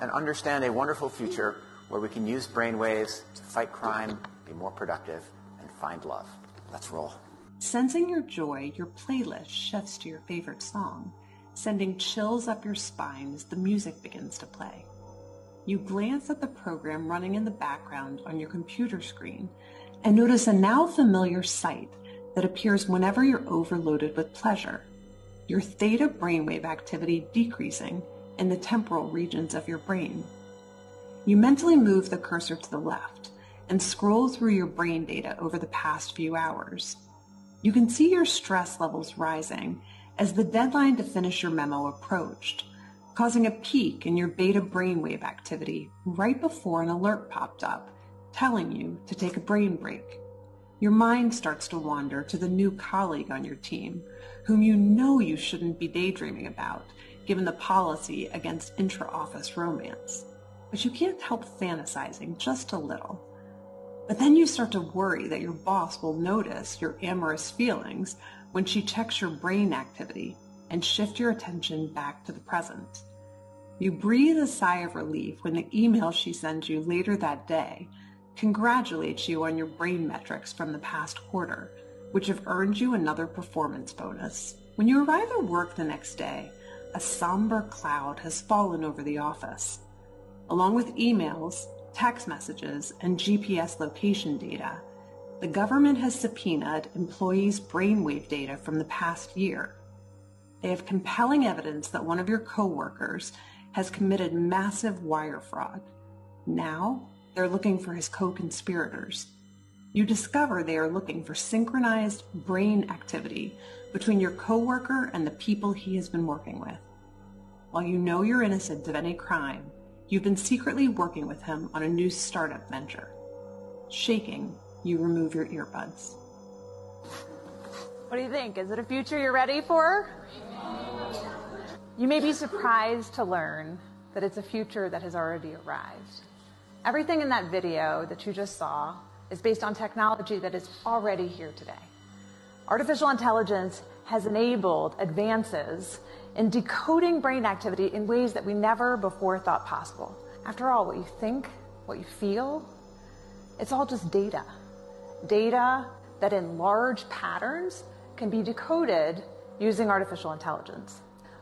and understand a wonderful future where we can use brainwaves to fight crime, be more productive, and find love. Let's roll. Sensing your joy, your playlist shifts to your favorite song, sending chills up your spine as the music begins to play. You glance at the program running in the background on your computer screen and notice a now familiar sight that appears whenever you're overloaded with pleasure. Your theta brainwave activity decreasing in the temporal regions of your brain. You mentally move the cursor to the left and scroll through your brain data over the past few hours. You can see your stress levels rising as the deadline to finish your memo approached, causing a peak in your beta brainwave activity right before an alert popped up, telling you to take a brain break. Your mind starts to wander to the new colleague on your team, whom you know you shouldn't be daydreaming about, given the policy against intra-office romance. But you can't help fantasizing just a little. But then you start to worry that your boss will notice your amorous feelings when she checks your brain activity and shift your attention back to the present. You breathe a sigh of relief when the email she sends you later that day congratulates you on your brain metrics from the past quarter, which have earned you another performance bonus. When you arrive at work the next day, a somber cloud has fallen over the office. Along with emails, text messages, and GPS location data, the government has subpoenaed employees' brainwave data from the past year. They have compelling evidence that one of your coworkers has committed massive wire fraud. Now, they're looking for his co-conspirators. You discover they are looking for synchronized brain activity between your coworker and the people he has been working with. While you know you're innocent of any crime, you've been secretly working with him on a new startup venture. Shaking, you remove your earbuds. What do you think? Is it a future you're ready for? You may be surprised to learn that it's a future that has already arrived. Everything in that video that you just saw is based on technology that is already here today. Artificial intelligence has enabled advances in decoding brain activity in ways that we never before thought possible. After all, what you think, what you feel, it's all just data. Data that in large patterns can be decoded using artificial intelligence.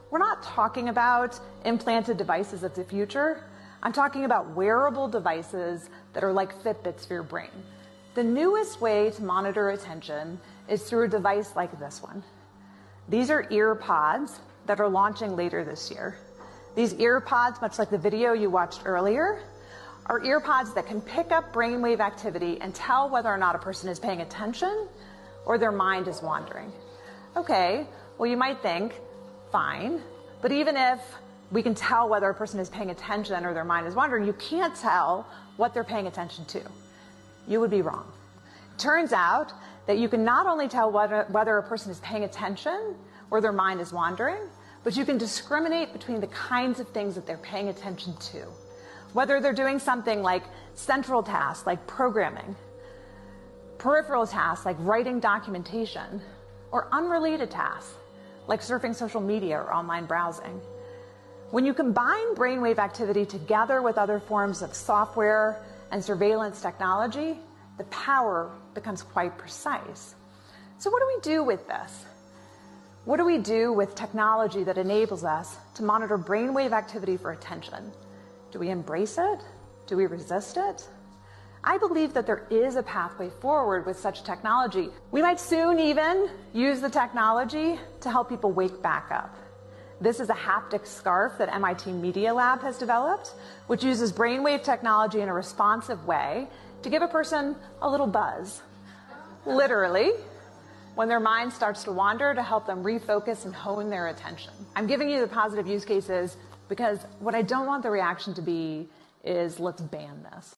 We're not talking about implanted devices of the future. I'm talking about wearable devices that are like Fitbits for your brain. The newest way to monitor attention is through a device like this one. These are ear pods that are launching later this year. These ear pods, much like the video you watched earlier, are ear pods that can pick up brainwave activity and tell whether or not a person is paying attention or their mind is wandering. Okay, well, you might think, fine, but even if we can tell whether a person is paying attention or their mind is wandering, you can't tell what they're paying attention to. You would be wrong. Turns out that you can not only tell whether a person is paying attention or their mind is wandering, but you can discriminate between the kinds of things that they're paying attention to. Whether they're doing something like central tasks, like programming, peripheral tasks, like writing documentation, or unrelated tasks, like surfing social media or online browsing. When you combine brainwave activity together with other forms of software and surveillance technology, the power becomes quite precise. So what do we do with this? What do we do with technology that enables us to monitor brainwave activity for attention? Do we embrace it? Do we resist it? I believe that there is a pathway forward with such technology. We might soon even use the technology to help people wake back up. This is a haptic scarf that MIT Media Lab has developed, which uses brainwave technology in a responsive way to give a person a little buzz, literally, when their mind starts to wander, to help them refocus and hone their attention. I'm giving you the positive use cases because what I don't want the reaction to be is, let's ban this.